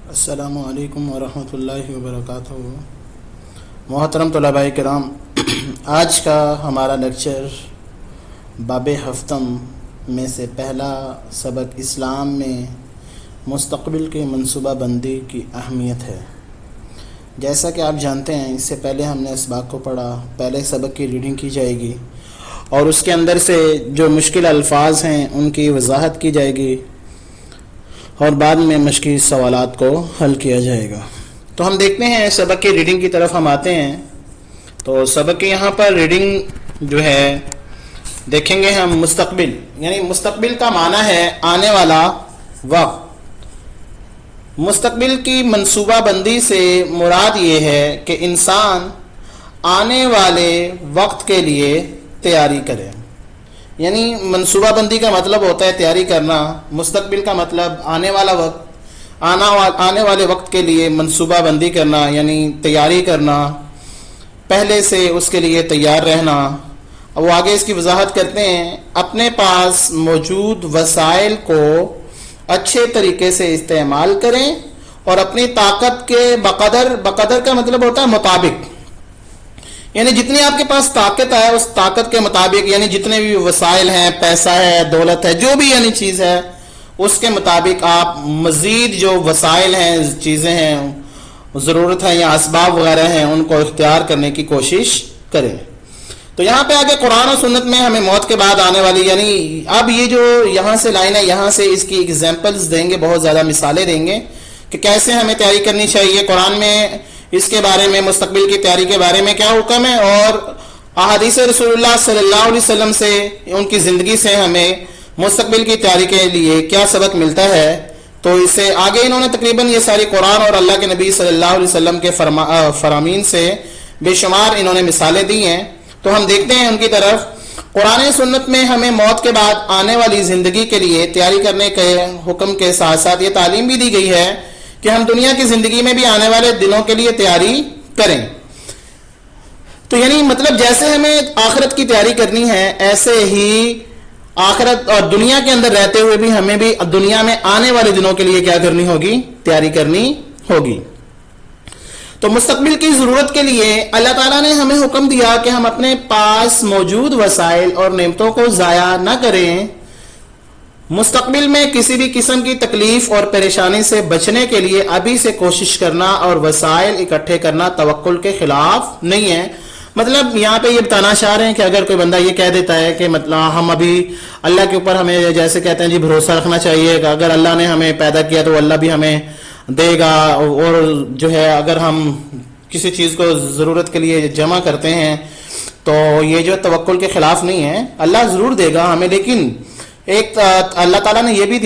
السلام علیکم ورحمۃ اللہ وبرکاتہ۔ محترم طلباء کرام، آج کا ہمارا لیکچر باب ہفتم میں سے پہلا سبق اسلام میں مستقبل کے منصوبہ بندی کی اہمیت ہے۔ جیسا کہ آپ جانتے ہیں، اس سے پہلے ہم نے اسباق کو پڑھا، پہلے سبق کی ریڈنگ کی جائے گی اور اس کے اندر سے جو مشکل الفاظ ہیں ان کی وضاحت کی جائے گی اور بعد میں مشکل سوالات کو حل کیا جائے گا۔ تو ہم دیکھتے ہیں سبق کی ریڈنگ کی طرف ہم آتے ہیں۔ تو سبق کے یہاں پر ریڈنگ جو ہے دیکھیں گے ہم مستقبل، یعنی مستقبل کا معنی ہے آنے والا وقت۔ مستقبل کی منصوبہ بندی سے مراد یہ ہے کہ انسان آنے والے وقت کے لیے تیاری کرے، یعنی منصوبہ بندی کا مطلب ہوتا ہے تیاری کرنا، مستقبل کا مطلب آنے والا وقت، آنے والے وقت کے لیے منصوبہ بندی کرنا، یعنی تیاری کرنا، پہلے سے اس کے لیے تیار رہنا۔ وہ آگے اس کی وضاحت کرتے ہیں، اپنے پاس موجود وسائل کو اچھے طریقے سے استعمال کریں اور اپنی طاقت کے بقدر کا مطلب ہوتا ہے مطابق، یعنی جتنی آپ کے پاس طاقت ہے اس طاقت کے مطابق، یعنی جتنے بھی وسائل ہیں، پیسہ ہے، دولت ہے، جو بھی یعنی چیز ہے اس کے مطابق آپ مزید جو وسائل ہیں، چیزیں ہیں، ضرورت ہے یا اسباب وغیرہ ہیں، ان کو اختیار کرنے کی کوشش کریں۔ تو یہاں پہ آگے قرآن و سنت میں ہمیں موت کے بعد آنے والی، یعنی اب یہ جو یہاں سے لائن ہے، یہاں سے اس کی ایگزامپلز دیں گے، بہت زیادہ مثالیں دیں گے کہ کیسے ہمیں تیاری کرنی چاہیے، قرآن میں اس کے بارے میں، مستقبل کی تیاری کے بارے میں کیا حکم ہے، اور احادیث رسول اللہ صلی اللہ علیہ وسلم سے، ان کی زندگی سے ہمیں مستقبل کی تیاری کے لیے کیا سبق ملتا ہے۔ تو اس سے آگے انہوں نے تقریباً یہ ساری قرآن اور اللہ کے نبی صلی اللہ علیہ وسلم کے فرامین سے بے شمار انہوں نے مثالیں دی ہیں۔ تو ہم دیکھتے ہیں ان کی طرف۔ قرآن سنت میں ہمیں موت کے بعد آنے والی زندگی کے لیے تیاری کرنے کے حکم کے ساتھ ساتھ یہ تعلیم بھی دی گئی ہے کہ ہم دنیا کی زندگی میں بھی آنے والے دنوں کے لیے تیاری کریں۔ تو یعنی مطلب جیسے ہمیں آخرت کی تیاری کرنی ہے، ایسے ہی آخرت اور دنیا کے اندر رہتے ہوئے بھی ہمیں بھی دنیا میں آنے والے دنوں کے لیے کیا کرنی ہوگی، تیاری کرنی ہوگی۔ تو مستقبل کی ضرورت کے لیے اللہ تعالیٰ نے ہمیں حکم دیا کہ ہم اپنے پاس موجود وسائل اور نعمتوں کو ضائع نہ کریں۔ مستقبل میں کسی بھی قسم کی تکلیف اور پریشانی سے بچنے کے لیے ابھی سے کوشش کرنا اور وسائل اکٹھے کرنا توکل کے خلاف نہیں ہے۔ مطلب یہاں پہ یہ بتانا چاہ رہے ہیں کہ اگر کوئی بندہ یہ کہہ دیتا ہے کہ مطلب ہم ابھی اللہ کے اوپر ہمیں جیسے کہتے ہیں جی بھروسہ رکھنا چاہیے کہ اگر اللہ نے ہمیں پیدا کیا تو اللہ بھی ہمیں دے گا، اور جو ہے اگر ہم کسی چیز کو ضرورت کے لیے جمع کرتے ہیں تو یہ جو توکل کے خلاف نہیں ہے، اللہ ضرور دے گا ہمیں، لیکن ایک اللہ تعالیٰ نے یہ بھی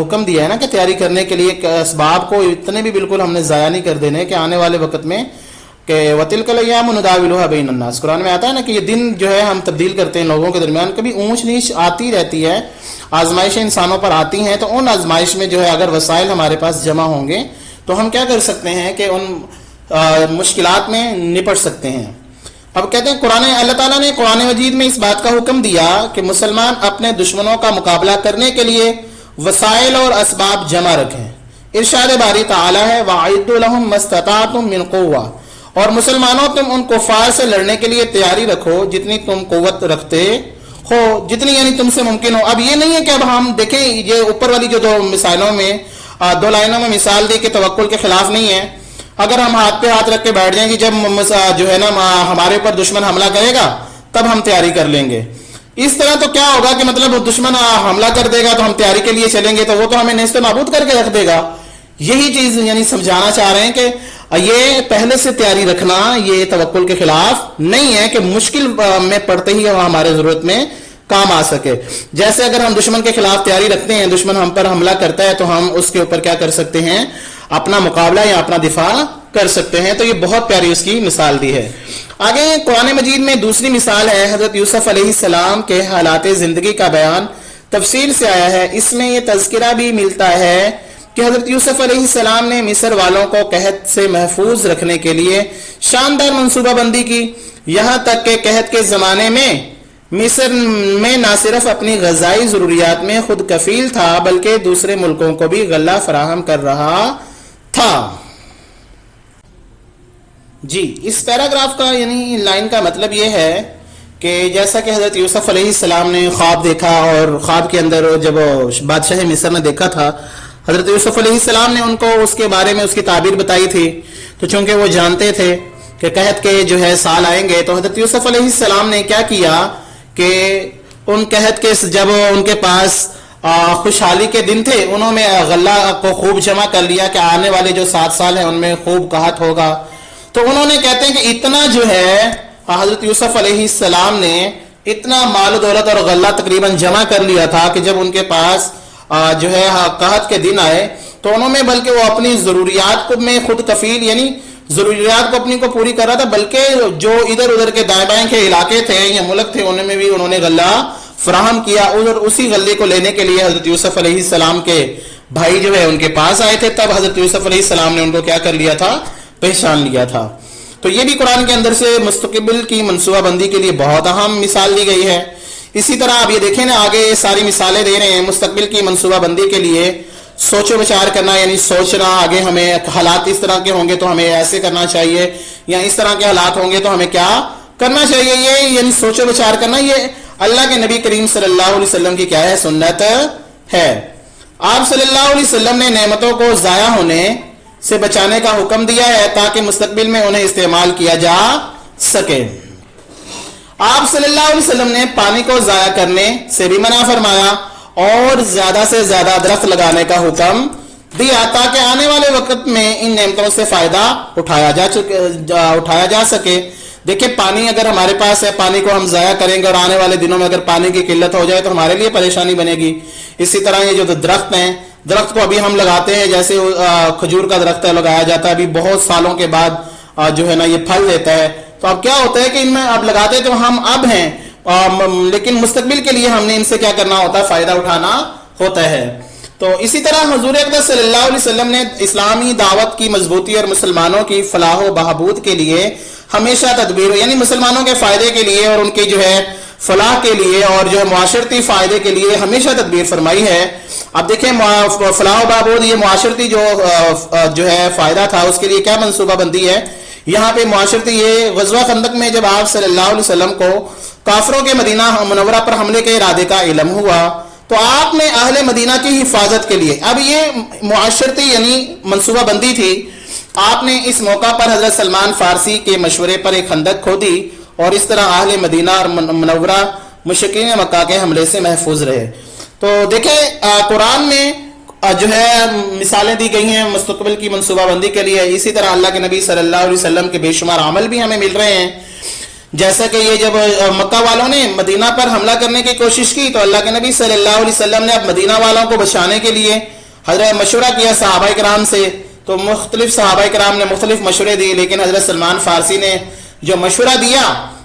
حکم دیا ہے نا کہ تیاری کرنے کے لیے اسباب کو اتنے بھی بالکل ہم نے ضائع نہیں کر دینے کہ آنے والے وقت میں کہ وَتِلْكَ الْأَيَّامُ نُدَاوِلُهَا بَيْنَ النَّاسِ، قرآن میں آتا ہے نا کہ یہ دن جو ہے ہم تبدیل کرتے ہیں لوگوں کے درمیان، کبھی اونچ نیچ آتی رہتی ہے، آزمائشیں انسانوں پر آتی ہیں، تو ان آزمائش میں جو ہے اگر وسائل ہمارے پاس جمع ہوں گے تو ہم کیا کر سکتے ہیں کہ ان مشکلات میں نپٹ سکتے ہیں۔ اب کہتے ہیں اللہ تعالیٰ نے قرآن مجید میں اس بات کا حکم دیا کہ مسلمان اپنے دشمنوں کا مقابلہ کرنے کے لیے وسائل اور اسباب جمع رکھیں۔ ارشاد باری تعالیٰ ہے وَأَعِدُّوا لَهُم مَّا اسْتَطَعْتُم مِّن قُوَّةٍ، اور مسلمانوں تم ان کفار سے لڑنے کے لیے تیاری رکھو جتنی تم قوت رکھتے ہو، جتنی یعنی تم سے ممکن ہو۔ اب یہ نہیں ہے کہ اب ہم دیکھیں یہ اوپر والی جو دو مثالوں میں، دو لائنوں میں مثال دی کہ توکل کے خلاف نہیں ہے۔ اگر ہم ہاتھ پہ ہاتھ رکھ کے بیٹھ جائیں کہ جب جو ہے نا ہمارے اوپر دشمن حملہ کرے گا تب ہم تیاری کر لیں گے، اس طرح تو کیا ہوگا کہ مطلب دشمن حملہ کر دے گا تو ہم تیاری کے لیے چلیں گے تو وہ تو ہمیں نیست و نابود کر کے رکھ دے گا۔ یہی چیز یعنی سمجھانا چاہ رہے ہیں کہ یہ پہلے سے تیاری رکھنا یہ توکل کے خلاف نہیں ہے کہ مشکل میں پڑتے ہی ہمارے ضرورت میں کام آ سکے۔ جیسے اگر ہم دشمن کے خلاف تیاری رکھتے ہیں، دشمن ہم پر حملہ کرتا ہے تو ہم اس کے اوپر کیا کر سکتے ہیں، اپنا مقابلہ یا اپنا دفاع کر سکتے ہیں۔ تو یہ بہت پیاری اس کی مثال دی ہے۔ آگے قرآن مجید میں دوسری مثال ہے حضرت یوسف علیہ السلام کے حالات زندگی کا بیان تفصیل سے آیا ہے۔ اس میں یہ تذکرہ بھی ملتا ہے کہ حضرت یوسف علیہ السلام نے مصر والوں کو قحط سے محفوظ رکھنے کے لیے شاندار منصوبہ بندی کی، یہاں تک کہ قحط کے زمانے میں مصر میں نہ صرف اپنی غذائی ضروریات میں خود کفیل تھا بلکہ دوسرے ملکوں کو بھی غلہ فراہم کر رہا تھا. جی اس پیراگراف کا یعنی لائن کا مطلب یہ ہے کہ جیسا کہ حضرت یوسف علیہ السلام نے خواب دیکھا اور خواب کے اندر جب بادشاہ مصر نے دیکھا تھا, حضرت یوسف علیہ السلام نے ان کو اس کے بارے میں اس کی تعبیر بتائی تھی. تو چونکہ وہ جانتے تھے کہ قحط کے جو ہے سال آئیں گے, تو حضرت یوسف علیہ السلام نے کیا کیا کہ ان قحط کے جب ان کے پاس خوشحالی کے دن تھے, انہوں نے غلہ کو خوب جمع کر لیا کہ آنے والے جو 7 سال ہیں ان میں خوب قحط ہوگا. تو انہوں نے کہتے ہیں کہ اتنا جو ہے حضرت یوسف علیہ السلام نے اتنا مال و دولت اور غلہ تقریباً جمع کر لیا تھا کہ جب ان کے پاس جو ہے قحط کے دن آئے تو انہوں نے بلکہ وہ اپنی ضروریات کو میں خود کفیل, یعنی ضروریات کو اپنی کو پوری کر رہا تھا, بلکہ جو ادھر ادھر کے دائیں بائیں کے علاقے تھے یا ملک تھے ان میں بھی انہوں نے غلہ فراہم کیا. اور اسی غلے کو لینے کے لیے حضرت یوسف علیہ السلام کے بھائی جو ہے ان کے پاس آئے تھے. تب حضرت یوسف علیہ السلام نے ان کو کیا کر لیا تھا, پہچان لیا تھا. تو یہ بھی قرآن کے اندر سے مستقبل کی منصوبہ بندی کے لیے بہت اہم مثال دی گئی ہے. اسی طرح آپ یہ دیکھیں نا, آگے ساری مثالیں دے رہے ہیں مستقبل کی منصوبہ بندی کے لیے. سوچ و بچار کرنا یعنی سوچنا, آگے ہمیں حالات اس طرح کے ہوں گے تو ہمیں ایسے کرنا چاہیے, یا اس طرح کے حالات ہوں گے تو ہمیں کیا کرنا چاہیے. یہ یعنی سوچ و بچار کرنا یہ اللہ کے نبی کریم صلی اللہ علیہ وسلم کی کیا ہے, سنت ہے. آپ صلی اللہ علیہ وسلم نے نعمتوں کو ضائع ہونے سے بچانے کا حکم دیا ہے تاکہ مستقبل میں انہیں استعمال کیا جا سکے. آپ صلی اللہ علیہ وسلم نے پانی کو ضائع کرنے سے بھی منع فرمایا اور زیادہ سے زیادہ درخت لگانے کا حکم دیا تاکہ آنے والے وقت میں ان نعمتوں سے فائدہ اٹھایا جا سکے. دیکھیں پانی اگر ہمارے پاس ہے, پانی کو ہم ضائع کریں گے اور آنے والے دنوں میں اگر پانی کی قلت ہو جائے تو ہمارے لیے پریشانی بنے گی. اسی طرح یہ جو درخت ہیں, درخت کو ابھی ہم لگاتے ہیں, جیسے کھجور کا درخت ہے لگایا جاتا ہے, ابھی بہت سالوں کے بعد جو ہے نا یہ پھل دیتا ہے. تو اب کیا ہوتا ہے کہ ان میں اب لگاتے تو ہم اب ہیں, لیکن مستقبل کے لیے ہم نے ان سے کیا کرنا ہوتا ہے, فائدہ اٹھانا ہوتا ہے. تو اسی طرح حضور اقدس صلی اللہ علیہ وسلم نے اسلامی دعوت کی مضبوطی اور مسلمانوں کی فلاح و بہبود کے لیے ہمیشہ تدبیر, یعنی مسلمانوں کے فائدے کے لیے اور ان کی جو ہے فلاح کے لیے اور جو ہے معاشرتی فائدے کے لیے ہمیشہ تدبیر فرمائی ہے. اب دیکھیں فلاح و بہبود, یہ معاشرتی جو ہے فائدہ تھا, اس کے لیے کیا منصوبہ بندی ہے یہاں پہ معاشرتی. یہ غزوہ خندق میں جب آپ صلی اللہ علیہ وسلم کو کافروں کے مدینہ منورہ پر حملے کے ارادے کا علم ہوا تو آپ نے اہل مدینہ کی حفاظت کے لیے, اب یہ معاشرتی یعنی منصوبہ بندی تھی, آپ نے اس موقع پر حضرت سلمان فارسی کے مشورے پر ایک خندق کھودی اور اس طرح اہل مدینہ اور منورہ مشرکین مکہ کے حملے سے محفوظ رہے. تو دیکھیں قرآن میں جو ہے مثالیں دی گئی ہیں مستقبل کی منصوبہ بندی کے لیے. اسی طرح اللہ کے نبی صلی اللہ علیہ وسلم کے بے شمار عمل بھی ہمیں مل رہے ہیں, جیسا کہ یہ جب مکہ والوں نے مدینہ پر حملہ کرنے کی کوشش کی تو اللہ کے نبی صلی اللہ علیہ وسلم نے اب مدینہ والوں کو بچانے کے لیے حضرت مشورہ کیا صحابہ کرام سے. تو مختلف صحابہ کرام نے مختلف مشورے دیے, لیکن حضرت سلمان فارسی نے جو مشورہ دیا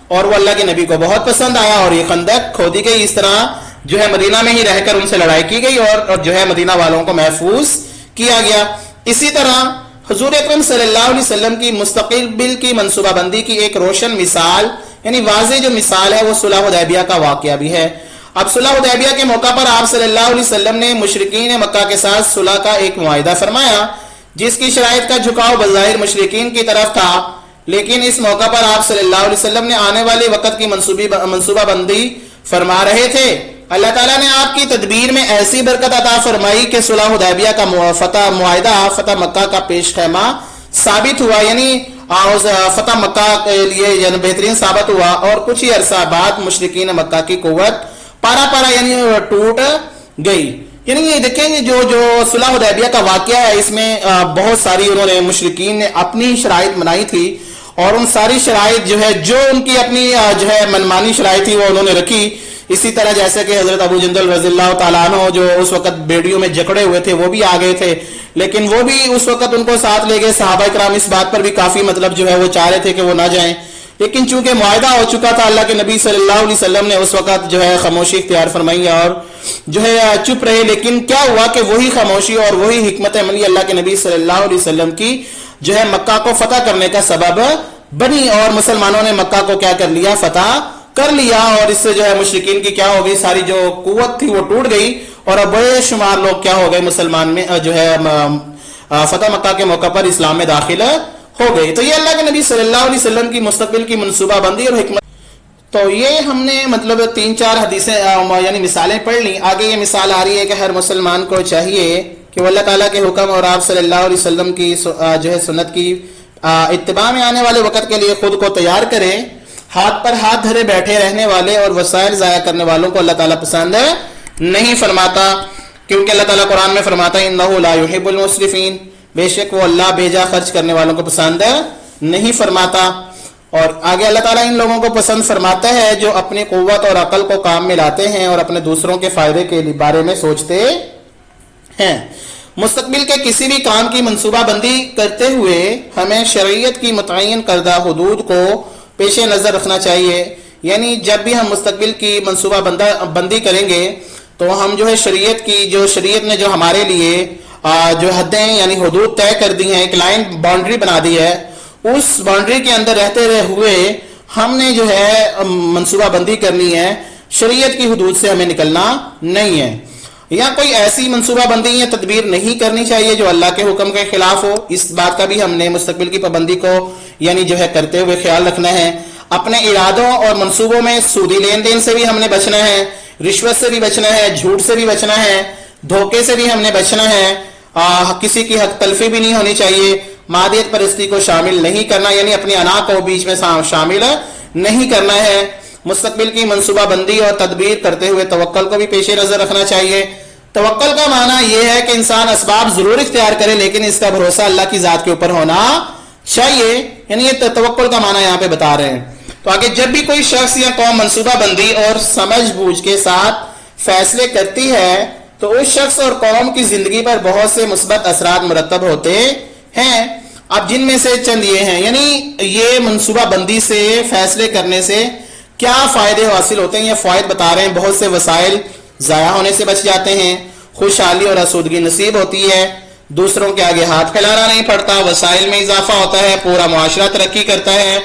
اور وہ اللہ کے نبی کو بہت پسند آیا اور یہ خندق کھودی گئی. اس طرح جو ہے مدینہ میں ہی رہ کر ان سے لڑائی کی گئی اور جو ہے مدینہ والوں کو محفوظ کیا گیا. اسی طرح حضور اکرم صلی اللہ علیہ وسلم کی مستقبل کی منصوبہ بندی کی ایک روشن مثال یعنی واضح جو مثال ہے وہ صلح حدیبیہ کا واقعہ بھی ہے. اب صلح حدیبیہ کے موقع پر آپ صلی اللہ علیہ وسلم نے مشرکین مکہ کے ساتھ صلح کا ایک معاہدہ فرمایا جس کی شرائط کا جھکاؤ بظاہر مشرکین کی طرف تھا, لیکن اس موقع پر آپ صلی اللہ علیہ وسلم نے آنے والے وقت کی منصوبہ بندی فرما رہے تھے. اللہ تعالیٰ نے آپ کی تدبیر میں ایسی برکت عطا فرمائی کہ صلح حدیبیہ کا معاہدہ فتح مکہ کا پیش خیمہ ثابت ہوا, یعنی فتح مکہ کے لیے بہترین ثابت ہوا اور کچھ ہی عرصہ بعد مشرکین مکہ کی قوت پارا پارا یعنی ٹوٹ گئی. یعنی یہ دیکھیں جو صلح حدیبیہ کا واقعہ ہے اس میں بہت ساری انہوں نے مشرکین نے اپنی شرائط بنائی تھی اور ان ساری شرائط جو ہے جو ان کی اپنی جو ہے منمانی شرائط تھی وہ انہوں نے رکھی. اسی طرح جیسے کہ حضرت ابو جندل رضی اللہ تعالیٰ عنہ جو اس وقت بیڑیوں میں جکڑے ہوئے تھے وہ بھی آ گئے تھے, لیکن وہ بھی اس وقت ان کو ساتھ لے گئے. صحابہ کرام اس بات پر بھی کافی مطلب جو ہے وہ چاہ رہے تھے کہ وہ نہ جائیں, لیکن چونکہ معاہدہ ہو چکا تھا اللہ کے نبی صلی اللہ علیہ وسلم نے اس وقت جو ہے خاموشی اختیار فرمائی اور جو ہے چپ رہے. لیکن کیا ہوا کہ وہی خاموشی اور وہی حکمت عملی اللہ کے نبی صلی اللہ علیہ وسلم کی جو ہے مکہ کو فتح کرنے کا سبب بنی اور مسلمانوں نے مکہ کو کیا کر لیا, فتح کر لیا. اور اس سے جو ہے مشرکین کی کیا ہو گئی, ساری جو قوت تھی وہ ٹوٹ گئی اور اب بڑے شمار لوگ کیا ہو گئے مسلمان میں جو ہے فتح مکہ کے موقع پر اسلام میں داخل ہو گئے. تو یہ اللہ کے نبی صلی اللہ علیہ وسلم کی مستقبل کی منصوبہ بندی اور حکمت. تو یہ ہم نے مطلب 3-4 حدیثیں یعنی مثالیں پڑھ لیں. آگے یہ مثال آ رہی ہے کہ ہر مسلمان کو چاہیے کہ وہ اللہ تعالیٰ کے حکم اور آپ صلی اللہ علیہ وسلم کی جو ہے سنت کی اتباع میں آنے والے وقت کے لیے خود کو تیار کریں. ہاتھ پر ہاتھ دھرے بیٹھے رہنے والے اور وسائل ضائع کرنے والوں کو اللہ تعالیٰ پسند نہیں فرماتا, کیونکہ اللہ تعالیٰ قرآن میں فرماتا ہے انہ لا یحب المسرفین, بے شک وہ اللہ بیجا خرچ کرنے والوں کو پسند نہیں فرماتا. اور آگے اللہ تعالیٰ ان لوگوں کو پسند فرماتا ہے جو اپنی قوت اور عقل کو کام میں لاتے ہیں اور اپنے دوسروں کے فائدے کے بارے میں سوچتے ہیں. مستقبل کے کسی بھی کام کی منصوبہ بندی کرتے ہوئے ہمیں شریعت کی متعین کردہ حدود کو پیش نظر رکھنا چاہیے. یعنی جب بھی ہم مستقبل کی منصوبہ بندی کریں گے تو ہم جو ہے شریعت نے جو ہمارے لیے جو حدیں یعنی حدود طے کر دی ہیں, ایک لائن باؤنڈری بنا دی ہے, اس باؤنڈری کے اندر رہتے ہوئے ہم نے جو ہے منصوبہ بندی کرنی ہے. شریعت کی حدود سے ہمیں نکلنا نہیں ہے. یا کوئی ایسی منصوبہ بندی یا تدبیر نہیں کرنی چاہیے جو اللہ کے حکم کے خلاف ہو. اس بات کا بھی ہم نے مستقبل کی پابندی کو یعنی جو ہے کرتے ہوئے خیال رکھنا ہے. اپنے ارادوں اور منصوبوں میں سودی لین دین سے بھی ہم نے بچنا ہے, رشوت سے بھی بچنا ہے, جھوٹ سے بھی بچنا ہے, دھوکے سے بھی ہم نے بچنا ہے, کسی کی حق تلفی بھی نہیں ہونی چاہیے, مادیت پرستی کو شامل نہیں کرنا یعنی اپنی انا کو بیچ میں شامل نہیں کرنا ہے. مستقبل کی منصوبہ بندی اور تدبیر کرتے ہوئے توکل کو بھی پیش نظر رکھنا چاہیے. توکل کا معنی یہ ہے کہ انسان اسباب ضرور اختیار کرے لیکن اس کا بھروسہ اللہ کی ذات کے اوپر ہونا چاہیے. یعنی یہ توکل کا معنی یہاں پہ بتا رہے ہیں. تو آگے جب بھی کوئی شخص یا قوم منصوبہ بندی اور سمجھ بوجھ کے ساتھ فیصلے کرتی ہے تو اس شخص اور قوم کی زندگی پر بہت سے مثبت اثرات مرتب ہوتے ہیں. اب جن میں سے چند یہ ہیں, یعنی یہ منصوبہ بندی سے فیصلے کرنے سے کیا فائدے حاصل ہوتے ہیں, یہ فوائد بتا رہے ہیں. بہت سے وسائل ضائع ہونے سے بچ جاتے ہیں, خوشحالی اور آسودگی نصیب ہوتی ہے, دوسروں کے آگے ہاتھ پھیلانا نہیں پڑتا, وسائل میں اضافہ ہوتا ہے, پورا معاشرہ ترقی کرتا ہے,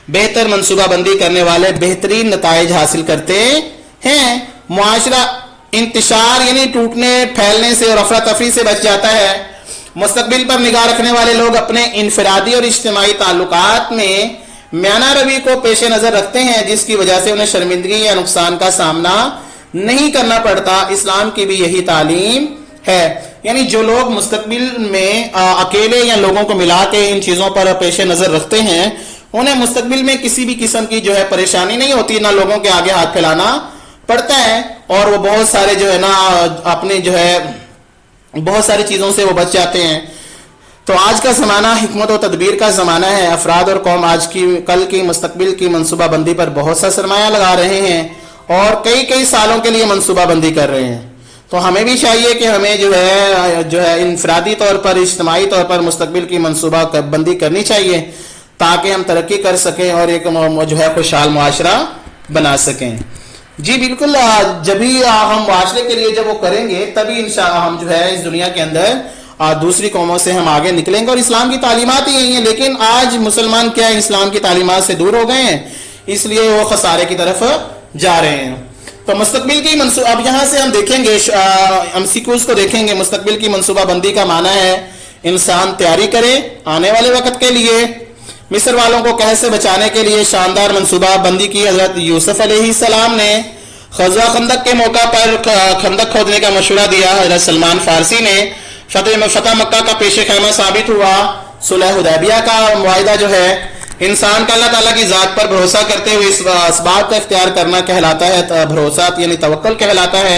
بہتر منصوبہ بندی کرنے والے بہترین نتائج حاصل کرتے ہیں, معاشرہ انتشار یعنی ٹوٹنے پھیلنے سے اور افراتفری سے بچ جاتا ہے. مستقبل پر نگاہ رکھنے والے لوگ اپنے انفرادی اور اجتماعی تعلقات میں میانہ روی کو پیش نظر رکھتے ہیں جس کی وجہ سے انہیں شرمندگی یا نقصان کا سامنا نہیں کرنا پڑتا. اسلام کی بھی یہی تعلیم ہے. یعنی جو لوگ مستقبل میں اکیلے یا لوگوں کو ملا کے ان چیزوں پر پیش نظر رکھتے ہیں انہیں مستقبل میں کسی بھی قسم کی جو ہے پریشانی نہیں ہوتی, نہ لوگوں کے آگے ہاتھ پھیلانا پڑتا ہے, اور وہ بہت سارے جو ہے نا اپنے جو ہے بہت ساری چیزوں سے وہ بچ جاتے ہیں. تو آج کا زمانہ حکمت و تدبیر کا زمانہ ہے. افراد اور قوم آج کی کل کی مستقبل کی منصوبہ بندی پر بہت سا سرمایہ لگا رہے ہیں اور کئی سالوں کے لیے منصوبہ بندی کر رہے ہیں. تو ہمیں بھی چاہیے کہ ہمیں جو ہے انفرادی طور پر اجتماعی طور پر مستقبل کی منصوبہ بندی کرنی چاہیے تاکہ ہم ترقی کر سکیں اور ایک جو ہے خوشحال معاشرہ بنا سکیں. جی بالکل, جبھی ہم معاشرے کے لیے جب وہ کریں گے تبھی انشاءاللہ ہم جو ہے اس دنیا کے اندر دوسری قوموں سے ہم آگے نکلیں گے. اور اسلام کی تعلیمات ہی یہی ہیں, لیکن آج مسلمان کیا اسلام کی تعلیمات سے دور ہو گئے ہیں, اس لیے وہ خسارے کی طرف جا رہے ہیں. تو مستقبل کی منصوبہ, اب یہاں سے ہم دیکھیں گے MCQs کو دیکھیں گے. مستقبل کی منصوبہ بندی کا معنی ہے انسان تیاری کرے آنے والے وقت کے لیے. مصر والوں کو قحط سے بچانے کے لیے شاندار منصوبہ بندی کی. حضرت یوسف علیہ السلام نے غزوہ خندق کے موقع پر خندق کھودنے کا مشورہ دیا. حضرت سلمان فارسی نے فتح مکہ کا پیش خیمہ ثابت ہوا. صلح حدیبیہ کا معاہدہ جو ہے انسان کا اللہ تعالیٰ کی ذات پر بھروسہ کرتے ہوئے اس اسباب کا اختیار کرنا کہلاتا ہے, بھروسہ یعنی توکل کہلاتا ہے.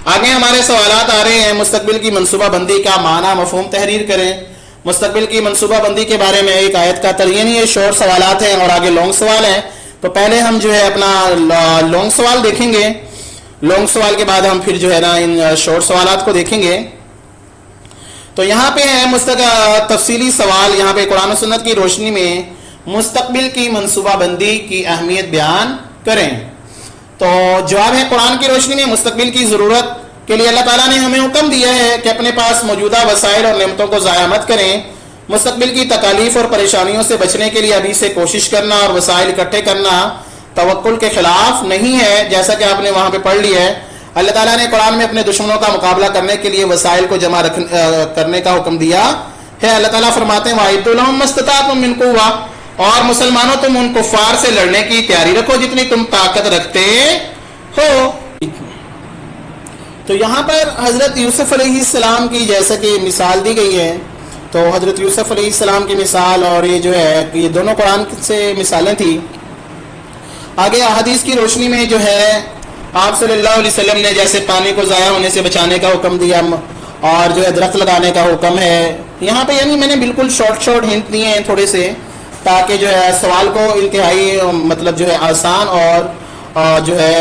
آگے ہمارے سوالات آ رہے ہیں. مستقبل کی منصوبہ بندی کا معنی مفہوم تحریر کریں. مستقبل کی منصوبہ بندی کے بارے میں ایک آیت کا ترجمہ, یہ شارٹ سوالات ہیں اور آگے لانگ سوال ہیں. تو پہلے ہم جو ہے اپنا لانگ سوال دیکھیں گے, لانگ سوال کے بعد ہم پھر جو ہے نا ان شارٹ سوالات کو دیکھیں گے. تو یہاں پہ ہے تفصیلی سوال. یہاں پہ قرآن و سنت کی روشنی میں مستقبل کی منصوبہ بندی کی اہمیت بیان کریں. تو جواب ہے قرآن کی روشنی میں مستقبل کی ضرورت کے لیے اللہ تعالیٰ نے ہمیں حکم دیا ہے کہ اپنے پاس موجودہ وسائل اور نعمتوں کو ضائع مت کریں. مستقبل کی تکالیف اور پریشانیوں سے بچنے کے لیے ابھی سے کوشش کرنا اور وسائل اکٹھے کرنا توکل کے خلاف نہیں ہے, جیسا کہ آپ نے وہاں پہ پڑھ لیا ہے. اللہ تعالیٰ نے قرآن میں اپنے دشمنوں کا مقابلہ کرنے کے لیے وسائل کو جمع کرنے کا حکم دیا ہے. اللہ تعالیٰ فرماتے ہیں وَأَعِدُّوا لَهُم مَّا اسْتَطَعْتُم مِّن قُوَّةٍ، اور مسلمانوں تم ان کفار سے لڑنے کی تیاری رکھو جتنی تم طاقت رکھتے ہو. تو یہاں پر حضرت یوسف علیہ السلام کی جیسا کہ مثال دی گئی ہے، تو حضرت یوسف علیہ السلام کی مثال اور یہ جو ہے یہ دونوں قرآن سے مثالیں تھیں. آگے احادیث کی روشنی میں جو ہے آپ صلی اللہ علیہ وسلم نے جیسے پانی کو ضائع ہونے سے بچانے کا حکم دیا اور جو ہے درخت لگانے کا حکم ہے یہاں پہ، یعنی میں نے بالکل شارٹ ہنٹ دیے ہیں تھوڑے سے، تاکہ جو ہے سوال کو انتہائی مطلب جو ہے آسان اور جو ہے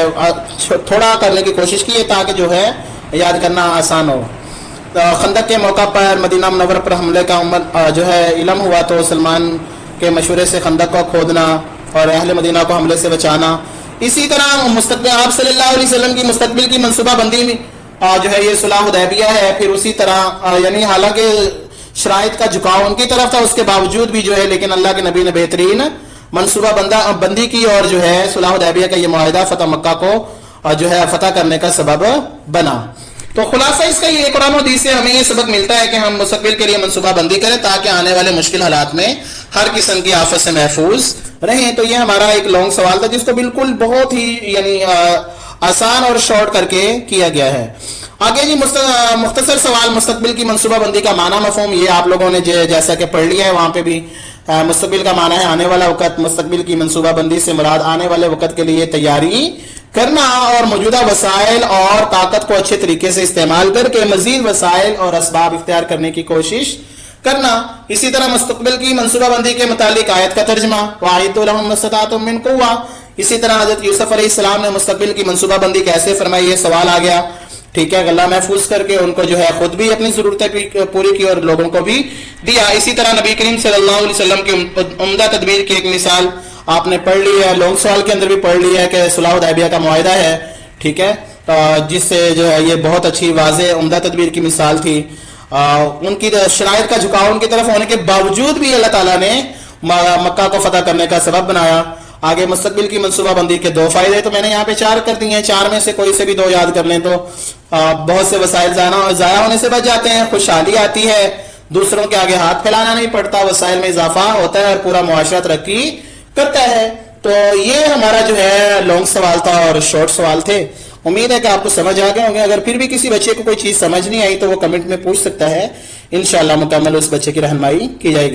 تھوڑا کرنے کی کوشش کی ہے تاکہ جو ہے یاد کرنا آسان ہو. خندق کے موقع پر مدینہ منور پر حملے کا جو ہے علم ہوا تو سلمان کے مشورے سے خندق کو کھودنا اور اہل مدینہ کو حملے سے بچانا. اسی طرح مستقبل آپ صلی اللہ علیہ وسلم کی مستقبل کی منصوبہ بندی میں جو ہے یہ صلح حدیبیہ ہے. پھر اسی طرح یعنی حالانکہ شرائط کا جھکاؤ ان کی طرف تھا، اس کے باوجود بھی جو ہے لیکن اللہ کے نبی نے بہترین منصوبہ بندی کی اور جو ہے صلح حدیبیہ کا یہ معاہدہ فتح مکہ کو جو ہے فتح کرنے کا سبب بنا. تو خلاصہ اس کا یہ قرآن و حدیث سے ہمیں یہ سبق ملتا ہے کہ ہم مستقبل کے لیے منصوبہ بندی کریں تاکہ آنے والے مشکل حالات میں ہر قسم کی آفت سے محفوظ رہیں. تو یہ ہمارا ایک لانگ سوال تھا جس کو بالکل بہت ہی یعنی آسان اور شارٹ کر کے کیا گیا ہے. آگے جی مختصر سوال، مستقبل کی منصوبہ بندی کا معنی مفہوم یہ آپ لوگوں نے جیسا کہ پڑھ لیا ہے، وہاں پہ بھی مستقبل کا معنی ہے آنے والا وقت. مستقبل کی منصوبہ بندی سے مراد آنے والے وقت کے لیے تیاری کرنا اور موجودہ وسائل اور طاقت کو اچھے طریقے سے استعمال کر کے مزید وسائل اور اسباب اختیار کرنے کی کوشش کرنا. اسی طرح مستقبل کی منصوبہ بندی کے متعلق آیت کا ترجمہ وَأَعِدُّوا لَهُم مَّا اسْتَطَعْتُم مِّن قُوَّةٍ. اسی طرح حضرت یوسف علیہ السلام نے مستقبل کی منصوبہ بندی کیسے فرمائی، یہ سوال آ گیا. ٹھیک ہے، غلہ محفوظ کر کے ان کو جو ہے خود بھی اپنی ضرورتیں پوری کی اور لوگوں کو بھی دیا. اسی طرح نبی کریم صلی اللہ علیہ وسلم کی عمدہ تدبیر کی ایک مثال آپ نے پڑھ لی ہے، لانگ سوال کے اندر بھی پڑھ لی ہے کہ صلح حدیبیہ کا معاہدہ ہے. ٹھیک ہے، جس سے جو ہے یہ بہت اچھی واضح عمدہ تدبیر کی مثال تھی. ان کی شرائط کا جھکاؤ ان کی طرف ہونے کے باوجود بھی اللہ تعالیٰ نے مکہ کو فتح کرنے کا سبب بنایا. آگے مستقبل کی منصوبہ بندی کے 2 فائدے تو میں نے یہاں پہ 4 کر دیے ہیں، 4 میں سے کوئی سے بھی 2 یاد کر لیں تو بہت سے وسائل ضائع ہونے سے بچ جاتے ہیں، خوشحالی آتی ہے، دوسروں کے آگے ہاتھ پھیلانا نہیں پڑتا، وسائل میں اضافہ ہوتا ہے اور پورا معاشرہ ترقی کرتا ہے. تو یہ ہمارا جو ہے لانگ سوال تھا اور شارٹ سوال تھے. امید ہے کہ آپ کو سمجھ آ گئے ہوں گے. اگر پھر بھی کسی بچے کو کوئی چیز سمجھ نہیں آئی تو وہ کمنٹ میں پوچھ سکتا ہے، انشاءاللہ مکمل اس بچے کی رہنمائی کی جائے گی.